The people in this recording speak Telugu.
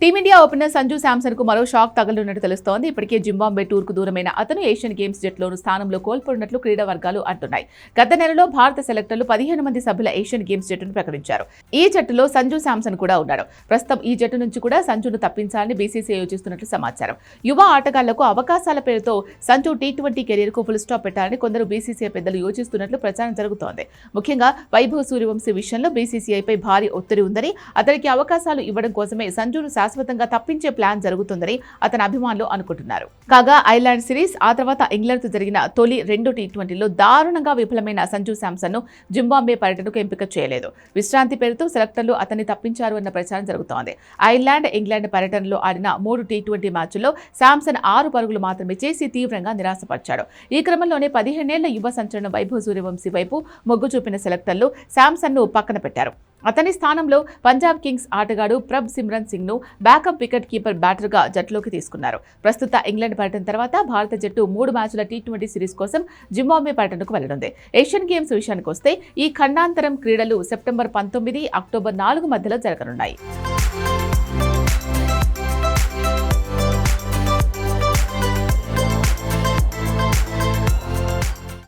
టీమిండియా ఓపెనర్ సంజు శాంసన్ కు మరో షాక్ తగలున్నట్టు తెలుస్తోంది. ఇప్పటికే జింబాబ్వే టూర్ కు దూరమైన అతను ఏషియన్ గేమ్స్ జట్టులోని స్థానంలో కోల్పోయినట్లు క్రీడా వర్గాలు అంటున్నాయి. గత నెలలో భారత సెలెక్టర్లు 15 మంది సభ్యుల ఏషియన్ గేమ్స్ జట్టును ప్రకటించారు. ఈ జట్టులో సంజు శాంసన్ కూడా ఉన్నాడు. ప్రస్తుతం ఈ జట్టు నుంచి కూడా సంజును తప్పించాలని బీసీసీఐ యోచిస్తున్నట్లు సమాచారం. యువ ఆటగాళ్లకు అవకాశాల పేరుతో సంజు టీ20 కెరీర్ కు ఫుల్ స్టాప్ పెట్టాలని కొందరు బీసీసీఐ పెద్దలు యోచిస్తున్నట్లు ప్రచారం జరుగుతోంది. ముఖ్యంగా వైభవ్ సూర్యవంశీ విషయంలో బీసీసీఐపై భారీ ఒత్తిడి ఉందని, అతనికి అవకాశాలు ఇవ్వడం కోసమే సంజును శాశ్వతంగా తప్పించే ప్లాన్ జరుగుతుందని అతని అభిమానులు అనుకుంటున్నారు. కాగా ఐర్లాండ్ సిరీస్, ఆ తర్వాత ఇంగ్లాండ్తో జరిగిన తొలి 2 టీ20లో దారుణంగా విఫలమైన సంజు శాంసన్ ను జింబాబ్వే పర్యటనకు ఎంపిక చేయలేదు. విశ్రాంతి పేరుతో సెలెక్టర్లు అతన్ని తప్పించారు అన్న ప్రచారం జరుగుతోంది. ఐర్లాండ్, ఇంగ్లాండ్ పర్యటనలో ఆడిన 3 టీ20 మ్యాచ్ల్లో శాంసన్ 6 పరుగులు మాత్రమే చేసి తీవ్రంగా నిరాశపరిచాడు. ఈ క్రమంలోనే 15 ఏళ్ల యువ సంచలనం వైభవ్ సూర్యవంశీ వైపు మొగ్గు చూపిన సెలెక్టర్లు శాంసన్ ను పక్కన పెట్టారు. అతని స్థానంలో పంజాబ్ కింగ్స్ ఆటగాడు ప్రభ్ సిమ్రన్ సింగ్ ను బ్యాకప్ వికెట్ కీపర్ బ్యాటర్ గా జట్టులోకి తీసుకున్నారు. ప్రస్తుత ఇంగ్లాండ్ పర్యటన తర్వాత భారత జట్టు 3 మ్యాచ్ల టీ20 సిరీస్ కోసం జింబాబ్వే పర్యటనకు వెళ్లనుంది. ఏషియన్ గేమ్స్ విషయానికి వస్తే ఈ ఖండాంతరం క్రీడలు సెప్టెంబర్ 19, అక్టోబర్ 4 మధ్యలో జరగనున్నాయి.